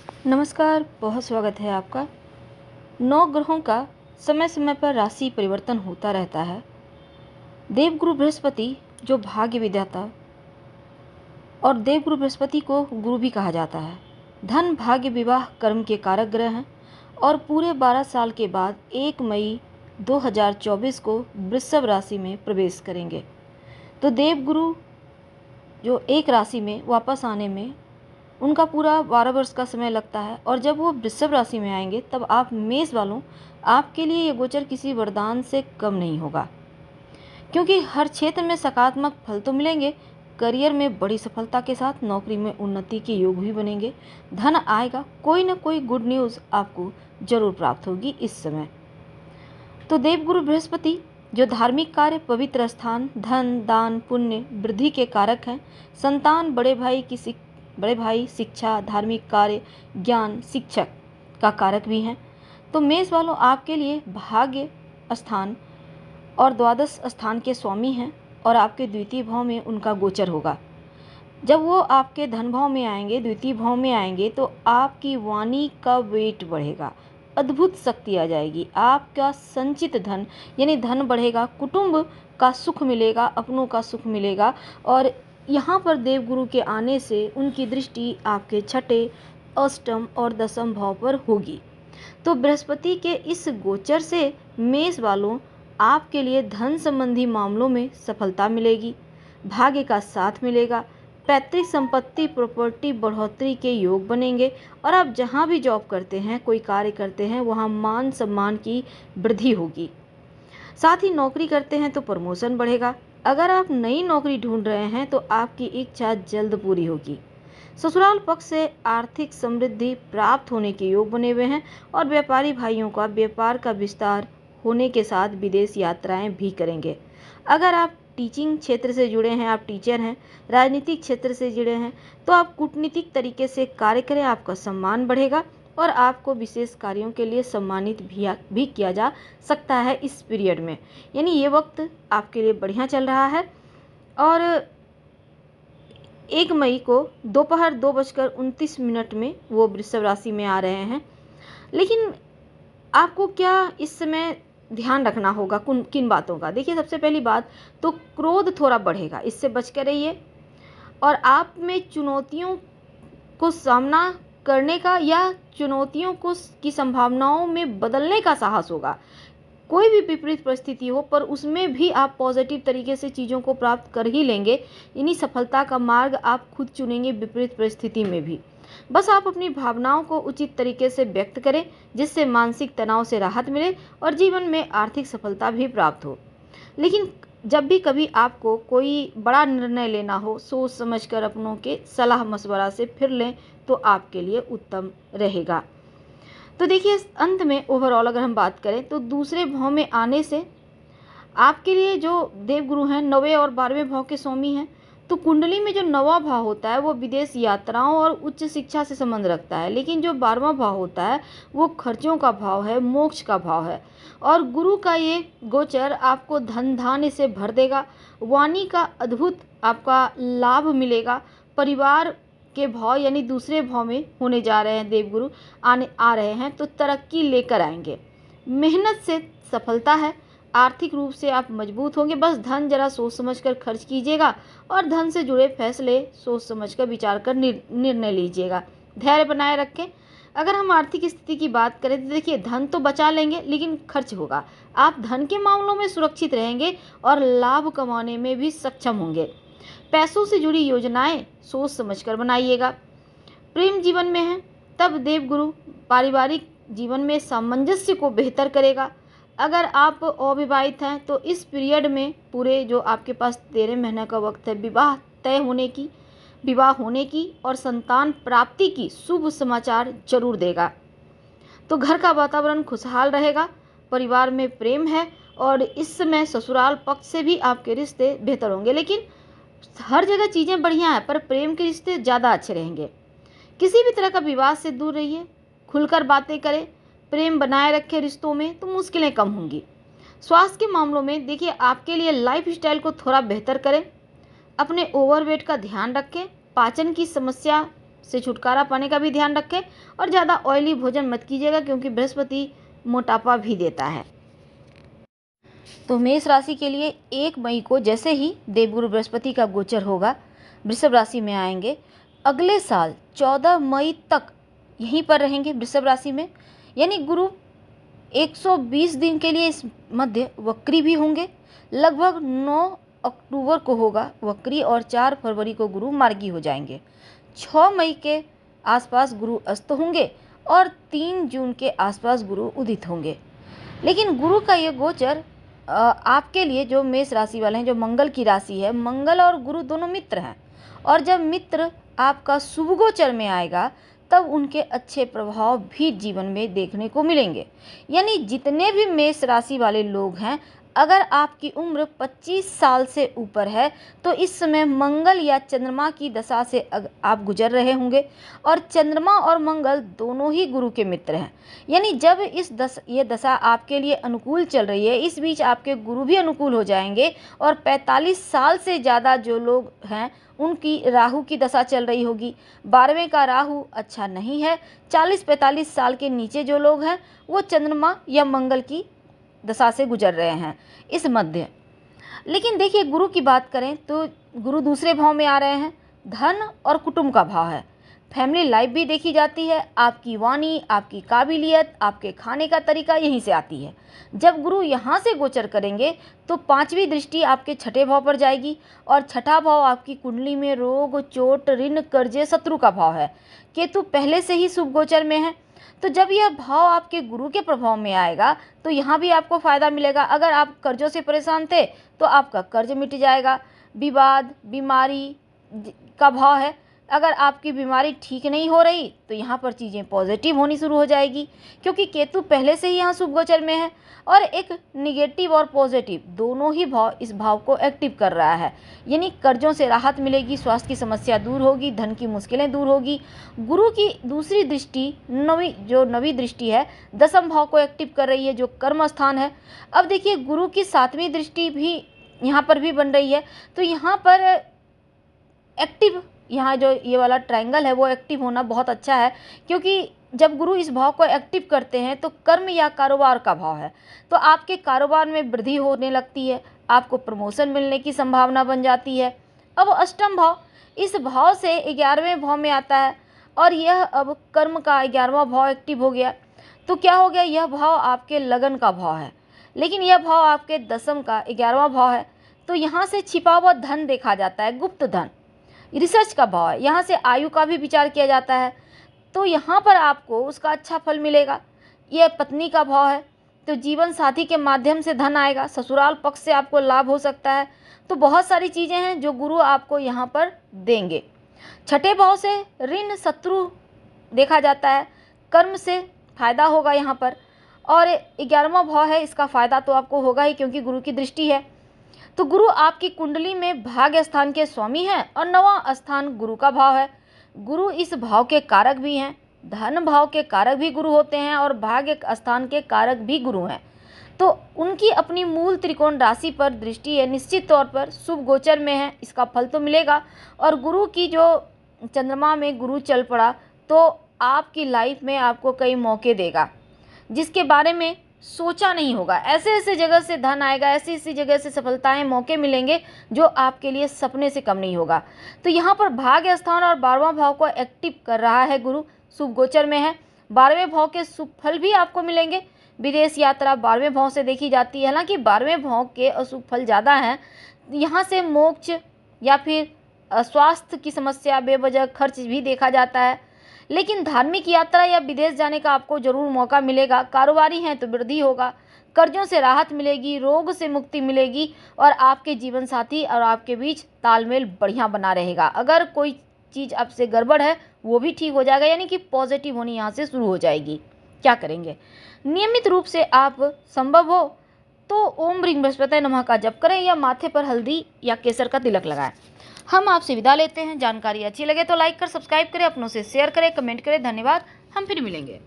नमस्कार, बहुत स्वागत है आपका। 9 ग्रहों का समय समय पर राशि परिवर्तन होता रहता है। देवगुरु बृहस्पति जो भाग्य विधाता और देवगुरु बृहस्पति को गुरु भी कहा जाता है, धन भाग्य विवाह कर्म के कारक ग्रह हैं और पूरे 12 साल के बाद 1 मई 2024 को वृषभ राशि में प्रवेश करेंगे। तो देवगुरु जो एक राशि में वापस आने में उनका पूरा 12 वर्ष का समय लगता है और जब वो वृषभ राशि में आएंगे तब आप मेष वालों, आपके लिए ये गोचर किसी वरदान से कम नहीं होगा, क्योंकि हर क्षेत्र में सकारात्मक फल तो मिलेंगे। करियर में बड़ी सफलता के साथ नौकरी में उन्नति के योग भी बनेंगे। धन आएगा, कोई ना कोई गुड न्यूज़ आपको जरूर प्राप्त होगी इस समय। तो देवगुरु बृहस्पति जो धार्मिक कार्य, पवित्र स्थान, धन, दान, पुण्य, वृद्धि के कारक हैं। संतान, बड़े भाई, शिक्षा, धार्मिक कार्य, ज्ञान, शिक्षक का कारक भी हैं। तो मेष वालों, आपके लिए भाग्य स्थान और द्वादश स्थान के स्वामी हैं और आपके द्वितीय भाव में उनका गोचर होगा। जब वो आपके धन भाव में आएंगे, द्वितीय भाव में आएंगे, तो आपकी वाणी का वेट बढ़ेगा, अद्भुत शक्ति आ जाएगी। आपका संचित धन यानी धन बढ़ेगा, कुटुंब का सुख मिलेगा, अपनों का सुख मिलेगा। और यहाँ पर देवगुरु के आने से उनकी दृष्टि आपके छठे, अष्टम और दसम भाव पर होगी। तो बृहस्पति के इस गोचर से मेष वालों, आपके लिए धन संबंधी मामलों में सफलता मिलेगी, भाग्य का साथ मिलेगा, पैतृक संपत्ति प्रॉपर्टी बढ़ोतरी के योग बनेंगे और आप जहाँ भी जॉब करते हैं, कोई कार्य करते हैं, वहाँ मान सम्मान की वृद्धि होगी। साथ ही नौकरी करते हैं तो प्रमोशन बढ़ेगा। अगर आप नई नौकरी ढूंढ रहे हैं तो आपकी इच्छा जल्द पूरी होगी। ससुराल पक्ष से आर्थिक समृद्धि प्राप्त होने के योग बने हुए हैं और व्यापारी भाइयों का व्यापार का विस्तार होने के साथ विदेश यात्राएं भी करेंगे। अगर आप टीचिंग क्षेत्र से जुड़े हैं, आप टीचर हैं, राजनीतिक क्षेत्र से जुड़े हैं, तो आप कूटनीतिक तरीके से कार्य करें, आपका सम्मान बढ़ेगा और आपको विशेष कार्यों के लिए सम्मानित भी किया जा सकता है इस पीरियड में। यानी ये वक्त आपके लिए बढ़िया चल रहा है। और 1 मई को दोपहर 2:29 में वो वृषभ राशि में आ रहे हैं। लेकिन आपको क्या इस समय ध्यान रखना होगा किन बातों का? देखिए, सबसे पहली बात तो क्रोध थोड़ा बढ़ेगा, इससे बच कर रहिए। और आप में चुनौतियों को सामना करने का या चुनौतियों को की संभावनाओं में बदलने का साहस होगा। कोई भी विपरीत परिस्थिति हो पर उसमें भी आप पॉजिटिव तरीके से चीज़ों को प्राप्त कर ही लेंगे। इन्हीं सफलता का मार्ग आप खुद चुनेंगे विपरीत परिस्थिति में भी। बस आप अपनी भावनाओं को उचित तरीके से व्यक्त करें, जिससे मानसिक तनाव से राहत मिले और जीवन में आर्थिक सफलता भी प्राप्त हो। लेकिन जब भी कभी आपको कोई बड़ा निर्णय लेना हो, सोच समझकर अपनों के सलाह मशवरा से फिर लें तो आपके लिए उत्तम रहेगा। तो देखिए, अंत में ओवरऑल अगर हम बात करें तो दूसरे भाव में आने से आपके लिए जो देवगुरु हैं 9वें और 12वें भाव के स्वामी हैं। तो कुंडली में जो 9वां भाव होता है वो विदेश यात्राओं और उच्च शिक्षा से संबंध रखता है, लेकिन जो 12वां भाव होता है वो खर्चों का भाव है, मोक्ष का भाव है। और गुरु का ये गोचर आपको धन धान्य से भर देगा, वाणी का अद्भुत आपका लाभ मिलेगा। परिवार के भाव यानी दूसरे भाव में होने जा रहे हैं देवगुरु, आ रहे हैं तो तरक्की लेकर आएंगे। मेहनत से सफलता है, आर्थिक रूप से आप मजबूत होंगे। बस धन जरा सोच समझकर खर्च कीजिएगा और धन से जुड़े फैसले सोच समझकर विचार कर निर्णय लीजिएगा। धैर्य बनाए रखें। अगर हम आर्थिक स्थिति की बात करें तो देखिए, धन तो बचा लेंगे लेकिन खर्च होगा। आप धन के मामलों में सुरक्षित रहेंगे और लाभ कमाने में भी सक्षम होंगे। पैसों से जुड़ी योजनाएं सोच समझकर बनाइएगा। प्रेम जीवन में है तब देवगुरु पारिवारिक जीवन में सामंजस्य को बेहतर करेगा। अगर आप अविवाहित हैं तो इस पीरियड में पूरे जो आपके पास 13 महीने का वक्त है, विवाह होने की और संतान प्राप्ति की शुभ समाचार जरूर देगा। तो घर का वातावरण खुशहाल रहेगा, परिवार में प्रेम है और इस समय ससुराल पक्ष से भी आपके रिश्ते बेहतर होंगे। लेकिन हर जगह चीज़ें बढ़िया हैं पर प्रेम के रिश्ते ज़्यादा अच्छे रहेंगे। किसी भी तरह का विवाद से दूर रहिए, खुलकर बातें करें, प्रेम बनाए रखें रिश्तों में तो मुश्किलें कम होंगी। स्वास्थ्य के मामलों में देखिए, आपके लिए लाइफ स्टाइल को थोड़ा बेहतर करें, अपने ओवरवेट का ध्यान रखें, पाचन की समस्या से छुटकारा पाने का भी ध्यान रखें और ज़्यादा ऑयली भोजन मत कीजिएगा क्योंकि बृहस्पति मोटापा भी देता है। तो मेष राशि के लिए 1 मई को जैसे ही देवगुरु बृहस्पति का गोचर होगा, वृषभ राशि में आएंगे। अगले साल 14 मई तक यहीं पर रहेंगे वृषभ राशि में, यानी गुरु 120 दिन के लिए इस मध्य वक्री भी होंगे। लगभग 9 अक्टूबर को होगा वक्री और 4 फरवरी को गुरु मार्गी हो जाएंगे। 6 मई के आसपास गुरु अस्त होंगे और 3 जून के आसपास गुरु उदित होंगे। लेकिन गुरु का ये गोचर आपके लिए जो मेष राशि वाले हैं, जो मंगल की राशि है, मंगल और गुरु दोनों मित्र हैं और जब मित्र आपका शुभ गोचर में आएगा तब उनके अच्छे प्रभाव भी जीवन में देखने को मिलेंगे। यानी जितने भी मेष राशि वाले लोग हैं, अगर आपकी उम्र 25 साल से ऊपर है तो इस समय मंगल या चंद्रमा की दशा से आप गुजर रहे होंगे और चंद्रमा और मंगल दोनों ही गुरु के मित्र हैं। यानी जब ये दशा आपके लिए अनुकूल चल रही है, इस बीच आपके गुरु भी अनुकूल हो जाएंगे और 45 साल से ज़्यादा जो लोग हैं उनकी राहु की दशा चल रही होगी। 12वें का राहु अच्छा नहीं है। 40-45 साल के नीचे जो लोग हैं वो चंद्रमा या मंगल की दशा से गुजर रहे हैं इस मध्य। लेकिन देखिए, गुरु की बात करें तो गुरु दूसरे भाव में आ रहे हैं, धन और कुटुंब का भाव है। फैमिली लाइफ भी देखी जाती है। आपकी वाणी, आपकी काबिलियत, आपके खाने का तरीका यहीं से आती है। जब गुरु यहाँ से गोचर करेंगे तो 5वीं दृष्टि आपके 6ठे भाव पर जाएगी और 6ठा भाव आपकी कुंडली में रोग, चोट, ऋण, कर्जे, शत्रु का भाव है। केतु पहले से ही शुभ गोचर में है, तो जब यह भाव आपके गुरु के प्रभाव में आएगा तो यहाँ भी आपको फायदा मिलेगा। अगर आप कर्जों से परेशान थे तो आपका कर्ज मिट जाएगा। विवाद, बीमारी का भाव है। अगर आपकी बीमारी ठीक नहीं हो रही तो यहाँ पर चीज़ें पॉजिटिव होनी शुरू हो जाएगी क्योंकि केतु पहले से ही यहाँ शुभ गोचर में है और एक निगेटिव और पॉजिटिव दोनों ही भाव इस भाव को एक्टिव कर रहा है। यानी कर्जों से राहत मिलेगी, स्वास्थ्य की समस्या दूर होगी, धन की मुश्किलें दूर होगी। गुरु की दूसरी दृष्टि नवी दृष्टि है, 10म भाव को एक्टिव कर रही है जो कर्म स्थान है। अब देखिए, गुरु की 7वीं दृष्टि भी यहाँ पर भी बन रही है, तो यहाँ पर एक्टिव, यहाँ जो ये वाला ट्रायंगल है वो एक्टिव होना बहुत अच्छा है क्योंकि जब गुरु इस भाव को एक्टिव करते हैं तो कर्म या कारोबार का भाव है, तो आपके कारोबार में वृद्धि होने लगती है, आपको प्रमोशन मिलने की संभावना बन जाती है। अब 8म भाव इस भाव से 11वें भाव में आता है और यह अब कर्म का 11वां भाव एक्टिव हो गया। तो क्या हो गया, यह भाव आपके लगन का भाव है, लेकिन यह भाव आपके 10म का 11वां भाव है। तो यहाँ से छिपा हुआ धन देखा जाता है, गुप्त धन। रिसर्च का भाव है, यहाँ से आयु का भी विचार किया जाता है, तो यहाँ पर आपको उसका अच्छा फल मिलेगा। यह पत्नी का भाव है, तो जीवन साथी के माध्यम से धन आएगा, ससुराल पक्ष से आपको लाभ हो सकता है। तो बहुत सारी चीज़ें हैं जो गुरु आपको यहाँ पर देंगे। 6ठे भाव से ऋण, शत्रु देखा जाता है, कर्म से फायदा होगा यहाँ पर। और 11वां भाव है, इसका फायदा तो आपको होगा ही क्योंकि गुरु की दृष्टि है। तो गुरु आपकी कुंडली में भाग्य स्थान के स्वामी हैं और 9वां स्थान गुरु का भाव है। गुरु इस भाव के कारक भी हैं, धन भाव के कारक भी गुरु होते हैं और भाग्य स्थान के कारक भी गुरु हैं। तो उनकी अपनी मूल त्रिकोण राशि पर दृष्टि है, निश्चित तौर पर शुभ गोचर में है, इसका फल तो मिलेगा। और गुरु की जो चंद्रमा में गुरु चल पड़ा तो आपकी लाइफ में आपको कई मौके देगा जिसके बारे में सोचा नहीं होगा। ऐसे ऐसे जगह से धन आएगा, ऐसी ऐसी जगह से सफलताएं, मौके मिलेंगे जो आपके लिए सपने से कम नहीं होगा। तो यहाँ पर भाग्य स्थान और 12वां भाव को एक्टिव कर रहा है गुरु, शुभ गोचर में है। 12वें भाव के शुभ फल भी आपको मिलेंगे। विदेश यात्रा 12वें भाव से देखी जाती है, हालांकि 12वें भाव के अशुभ फल ज़्यादा हैं। यहाँ से मोक्ष या फिर स्वास्थ्य की समस्या, बेवजह खर्च भी देखा जाता है। लेकिन धार्मिक यात्रा या विदेश जाने का आपको ज़रूर मौका मिलेगा। कारोबारी हैं तो वृद्धि होगा, कर्जों से राहत मिलेगी, रोग से मुक्ति मिलेगी और आपके जीवन साथी और आपके बीच तालमेल बढ़िया बना रहेगा। अगर कोई चीज़ आपसे गड़बड़ है वो भी ठीक हो जाएगा, यानी कि पॉजिटिव होनी यहाँ से शुरू हो जाएगी। क्या करेंगे, नियमित रूप से आप संभव हो तो ओम ह्रीं बृहस्पतये नमः का जप करें या माथे पर हल्दी या केसर का तिलक लगाएं। हम आपसे विदा लेते हैं। जानकारी अच्छी लगे तो लाइक कर सब्सक्राइब करें, अपनों से शेयर करें, कमेंट करें। धन्यवाद, हम फिर मिलेंगे।